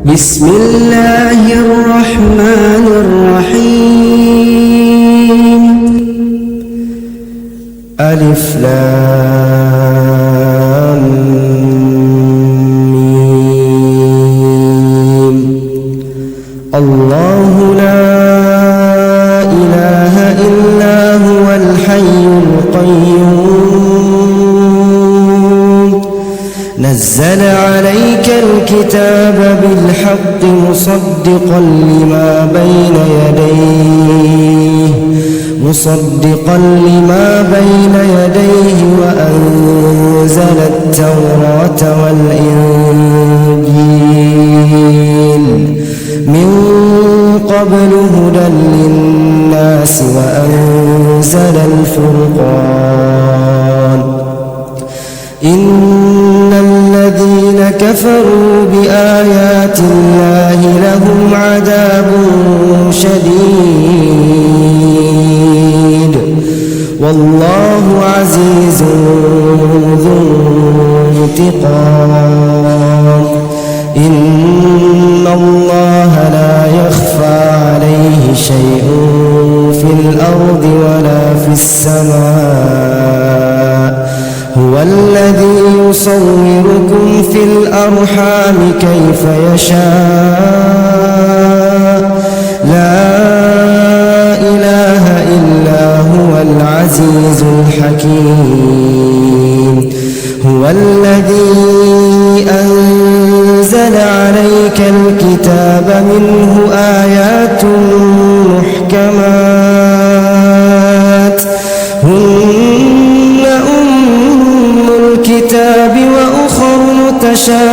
بسم الله الرحمن الرحيم. ألف لام ميم. الله لا إله إلا هو الحي القيوم. نزل عليك الكتاب بالحق مصدقا لما بين يديه وأنزل التوراة والإنجيل من قبل هدى للناس وأنزل الفرقان. إن الذين كفروا بآيات الله لهم عذاب شديد والله عزيز ذو انتقام. إن الله لا يخفى عليه شيء في الأرض ولا في السماء. هو الذي يصوركم في الأرحام كيف يشاء. لا إله إلا هو العزيز الحكيم. هو الذي أنزل عليك الكتاب منه آيات محكمات هن الكتاب وأخر متشابهات.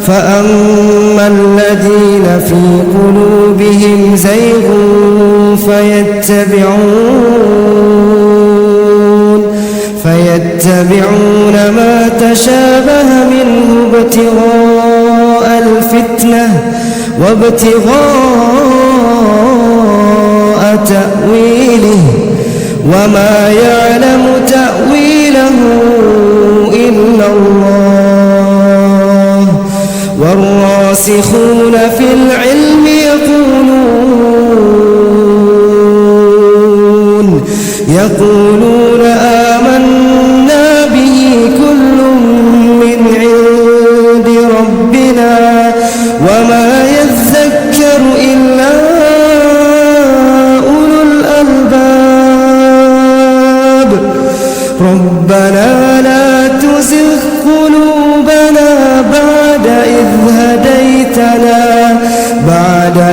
فأما الذين في قلوبهم زيغ فيتبعون ما تشابه منه ابتغاء الفتنة وابتغاء تأويله وما يعلم تأويله إلا الله. والراسخون في العلم يقولون آمنا به كل من عند ربنا وما يذكر إلا أولو الألباب. ربنا لا تزغ قلوبنا بعد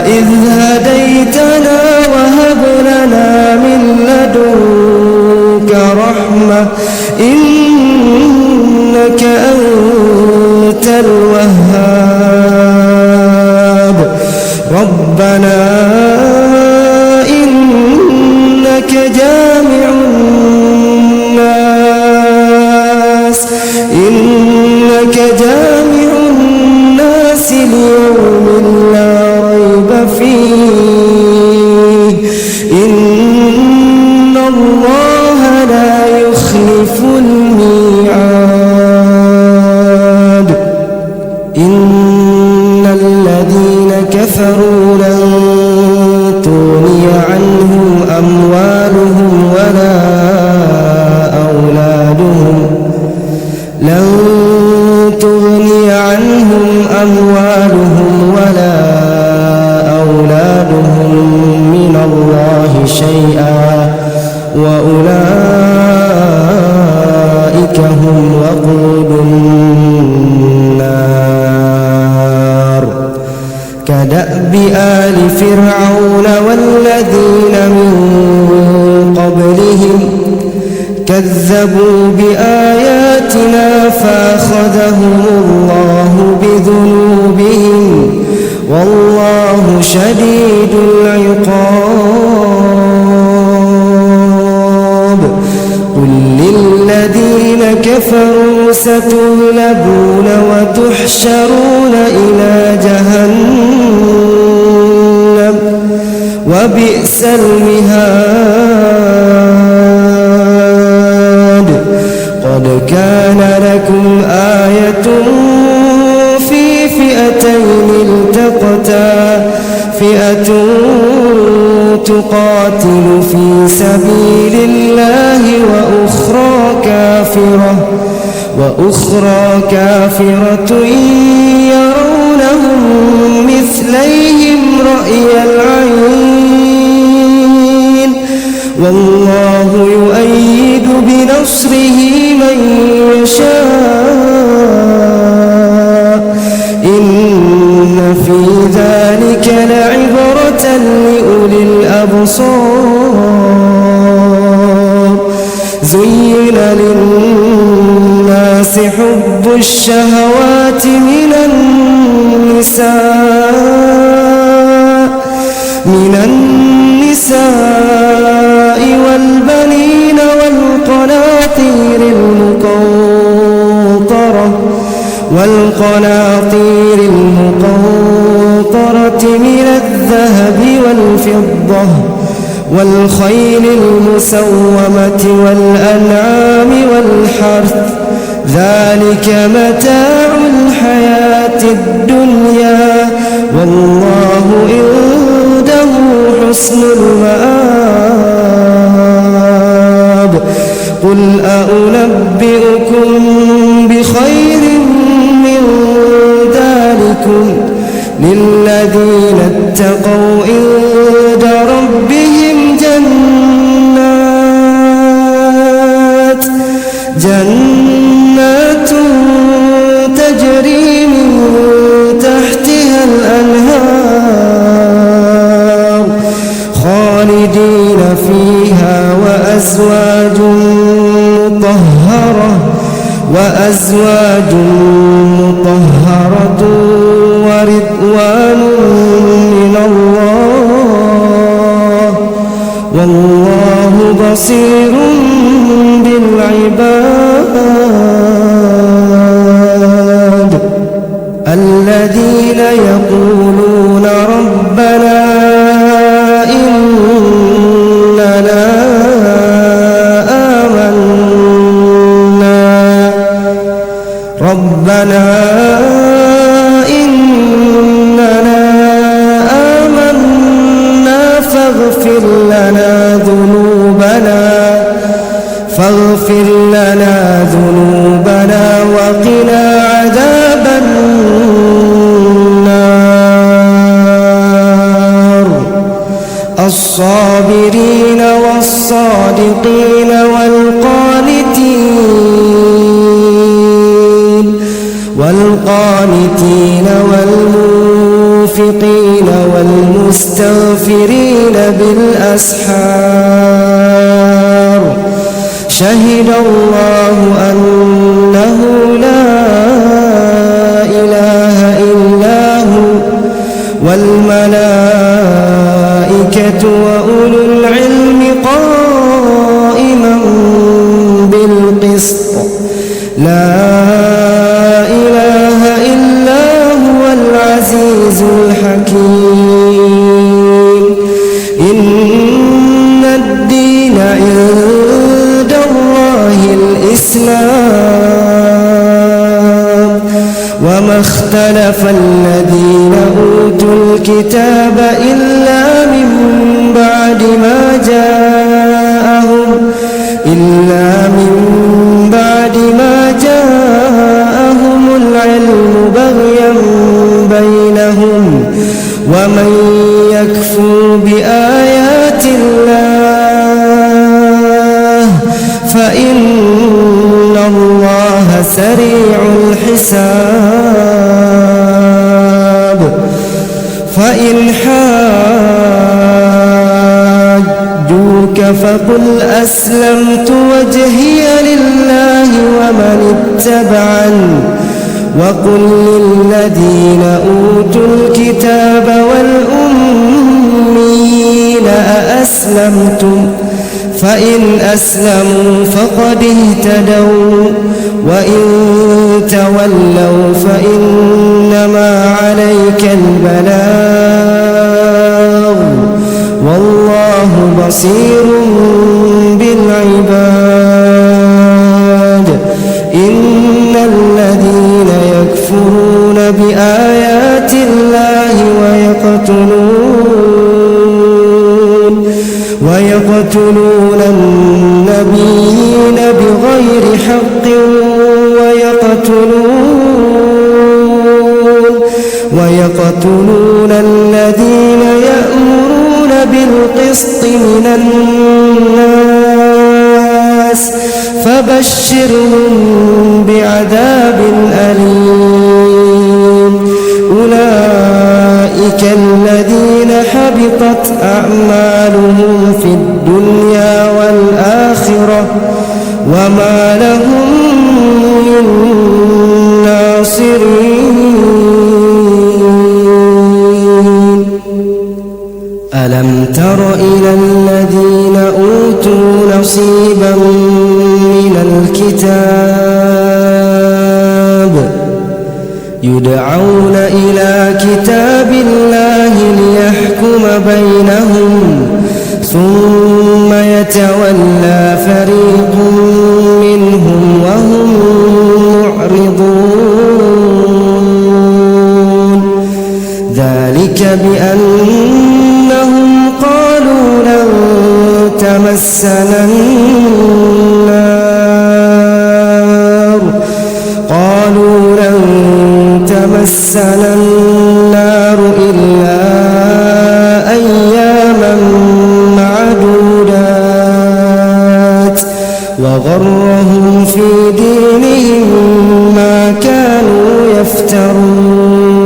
إذ هديتنا وهب لنا من لدنك رحمة إنك أنت الوهاب. ربنا إنك جامع الناس ليوم لا ريب فيه. إن الله لا يخلف الميعاد. إن الذين كفروا لن تغني عنهم أموالهم ولا أولادهم من الله شيئا وأولئك هم وقود النار. كدأب آل فرعون والذين من قبلهم كذبوا بآياتنا فأخذهم الله بذنوبهم والله شديد العقاب. قل للذين كفروا ستغلبون وتحشرون إلى جهنم وبئس المهاد. قد كان لكم آية التقتا فئة تقاتل في سبيل الله وأخرى كافرة يرونهم مثليهم رأي العين والله يؤيد بنصره من يشاء إن في ذلك لعبرة لأولي الأبصار زين للناس حب الشهوات من النساء والبنين والقناطير المقنطرة من الذهب والفضة والخيل المسومة والأنعام والحرث ذلك متاع الحياة الدنيا والله عنده حسن المآب قل أنبئكم بخير من ذلكم للذين اتقوا عند ربهم جنات تجري من تحتها الأنهار خالدين فيها وأزواج مطهرة ورضوان من الله والله بصير بالعباد الذين يقولون ربنا إننا آمنا فاغفر لنا ذنوبنا وقنا عذاب النار الصابرين والصادقين والقانتين والمنفقين والمستغفرين بالأسحار شهد الله أنه لا إله إلا هو والملائكة وأولو العلم قائما بالقسط لا إله إلا هو العزيز الحكيم إن الدين عند الله الإسلام وما اختلف الذين أوتوا الكتاب إلا من بعد ما جاءهم العلم بغيا بينهم ومن يكفر بآيات الله فإن الله سريع الحساب فإن حاجوك فقل أسلمت وجهي لله ومن اتبعني وقل للذين أوتوا الكتاب والأميين أأسلمتم فإن أسلموا فقد اهتدوا وإن تولوا فإنما عليك البلاغ والله بصير بالعباد إن الذين يكفرون بآيات الله ويقتلون النبيين بغير حق ويقتلون الذين يأمرون بالقسط من الناس فبشرهم بعذاب أليم أولئك الذين حبطت أعمالهم في الدنيا والآخرة وما لهم من ناصرين ألم تر إلى الذين أوتوا نصيبا من الكتاب يدعون إلى كتاب الله ليحكم بينهم ثم يتولى فريق منهم وهم معرضون ذلك بأنهم قالوا لن تمسنا النار إلا أياما معدودات وغرهم في دينهم ما كانوا يفترون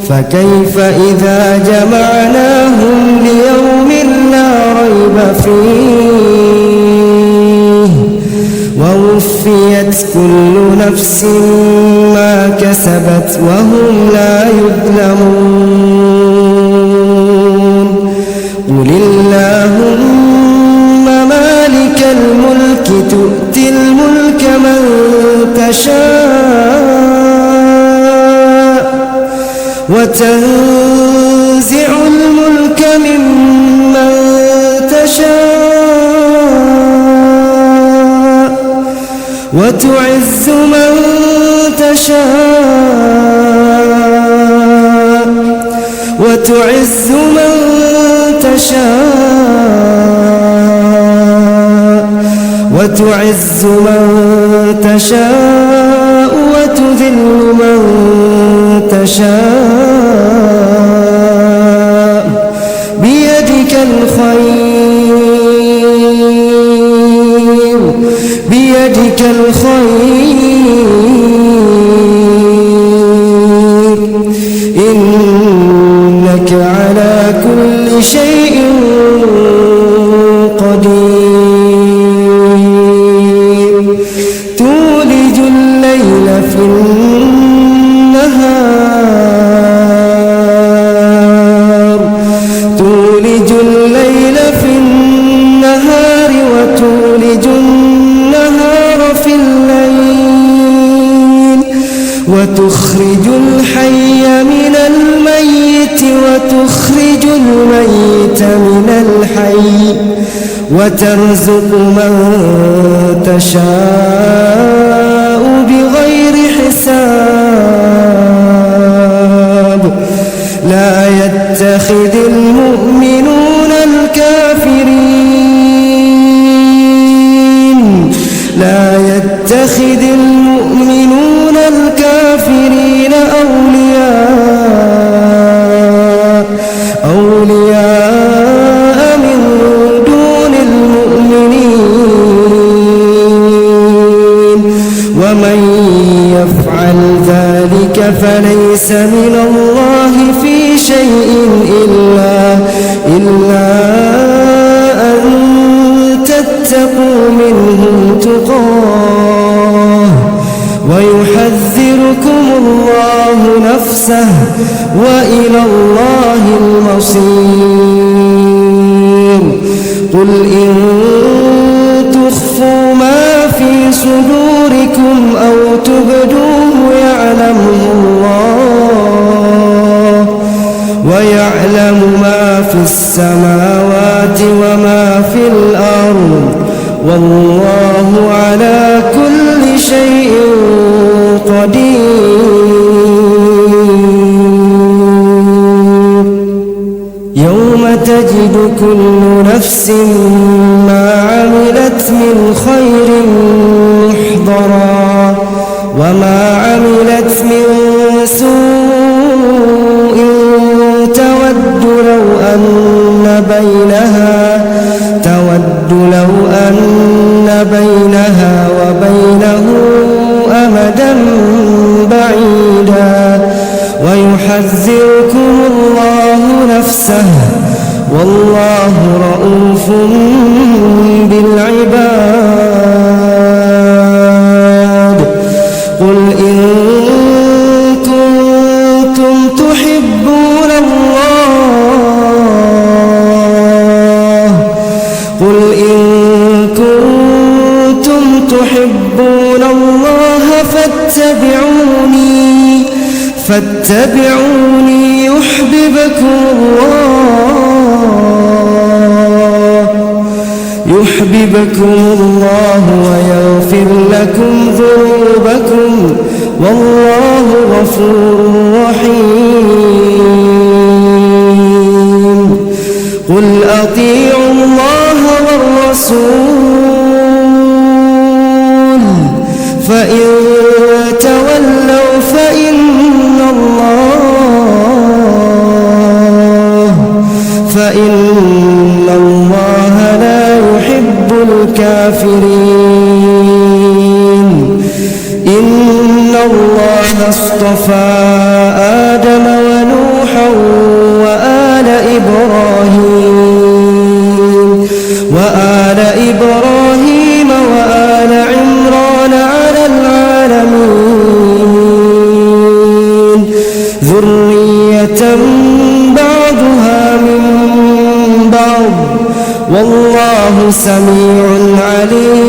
فكيف إذا جمعناهم ليوم لا ريب فيه ووفيت كل نفس ما كسبت وهم لا يظلمون قل اللهم مالك الملك تؤتي الملك من تشاء وتنزع الملك ممن تشاء وتعز من تشاء وتعز من تشاء وتعز من تشاء وتذل من تشاء بيدك الخير بيدك الخير إنك على كل شيء قدير تولج الليل في النهار وتولج النهار في الليل وتخرج الحي من الميت وتخرج الميت من الحي وترزق من تشاء بغير حساب لا يتخذ المؤمنون الكافرين أولياء من دون المؤمنين ومن يفعل ذلك فليس من الله في شيء إلا أن تتقوا منهم تقاه ويحذركم الله نفسه وإلى الله المصير قل إن تخفوا ما في صدوركم أو تبدوه يعلمه الله ويعلم ما في السماوات وما في الأرض والله على كل شيء قدير يوم تجد كل نفس ما عملت من خير محضرا وما عملت من سوء تود لو أن بينها وبينه أمدا بعيدا ويحذركم الله نفسه والله رؤوف بالعباد قل إن كنتم تحبون الله فاتبعوني يحببكم الله ويغفر لكم ذنوبكم والله غفور رحيم قل أطيعوا الله والرسول فإن تولوا فإن الله لا يحب الكافرين إن الله اصطفى آدم ونوحا وآل إبراهيم وآل عمران على العالمين ذرية بعضها من بعض والله سميع عليم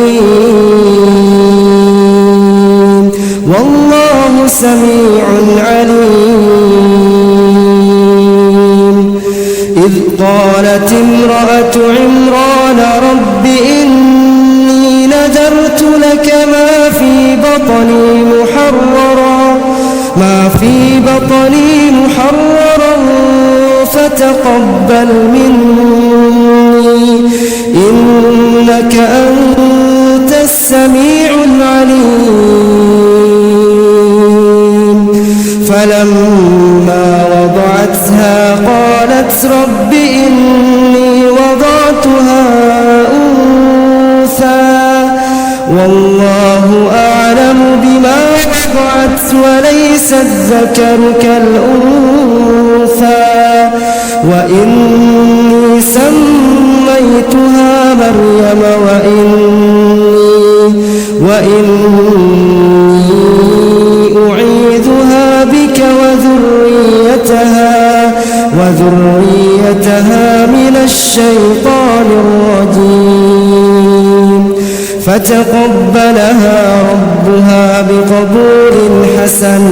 إذ قالت امرأة عمران رب إني نذرت لك ما في بطني محررا فتقبل مني إنك أنت السميع العليم فلما وضعتها قالت رب إني وضعتها أنثى والله أعلم بما وضعت وليس الذكر كالأنثى وإني سميتها مريم وإني أعيذها بك وذريتها من الشيطان الرجيم فتقبلها ربها بقبول حسن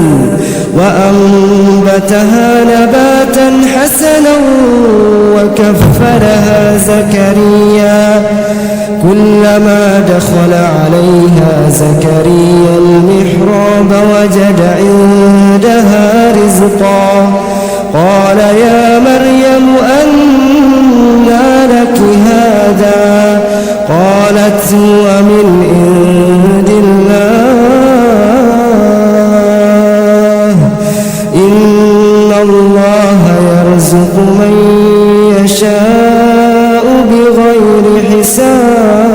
وأنبتها نباتا حسنا وكفلها زكريا كلما دخل عليها زكريا المحراب وجد عندها رزقا قال يا مريم أنى لك هذا قالت هو من عند الله إن الله يرزق من يشاء بغير حساب